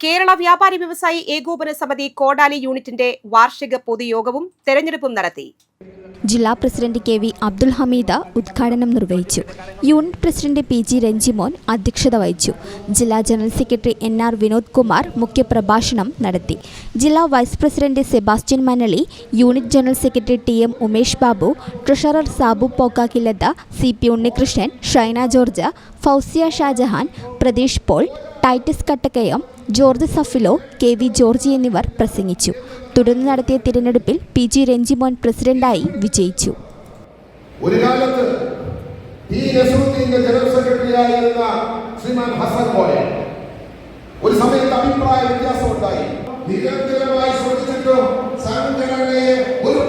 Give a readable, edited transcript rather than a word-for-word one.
കേരള വ്യാപാരി വ്യവസായി ഏകോപന സമിതി കോടാലി യൂണിറ്റിന്റെ വാർഷിക പൊതുയോഗവും തെരഞ്ഞെടുപ്പും നടത്തി. ജില്ലാ പ്രസിഡന്റ് കെ.വി. അബ്ദുൽ ഹമീദ് ഉദ്ഘാടനം നിർവഹിച്ചു. Unit president PG. രഞ്ജിമോൻ അധ്യക്ഷത വഹിച്ചു. ജില്ലാ general secretary N R. Vinod Kumar മുഖ്യപ്രഭാഷണം നടത്തി. ജില്ലാ vice president Sebastian Manali, unit general secretary T M. Umesh Babu, treasurer Sabu Pokkakkilath, C P. Unnikrishnan, Shaina George, Fousiya Shajahan, Pratheesh Paul, Titus Kattakkayam, George Safilo, K V. Georgie എന്നിവർ പ്രസംഗിച്ചു. തുടർന്ന് നടത്തിയ തിരഞ്ഞെടുപ്പിൽ പി.ജി. രഞ്ജിമോൻ പ്രസിഡന്റായി വിജയിച്ചു. ഒരു കാലത്ത് ജനറൽ സെക്രട്ടറിയായിരുന്ന ശ്രീമാൻ ഹസൻ കോയ ഒരു സമയത്ത് അഭിപ്രായ വ്യത്യാസമുണ്ടായി. നിരന്തരമായി ശ്രമിച്ചിട്ടും സംഘടനയെ ഒരു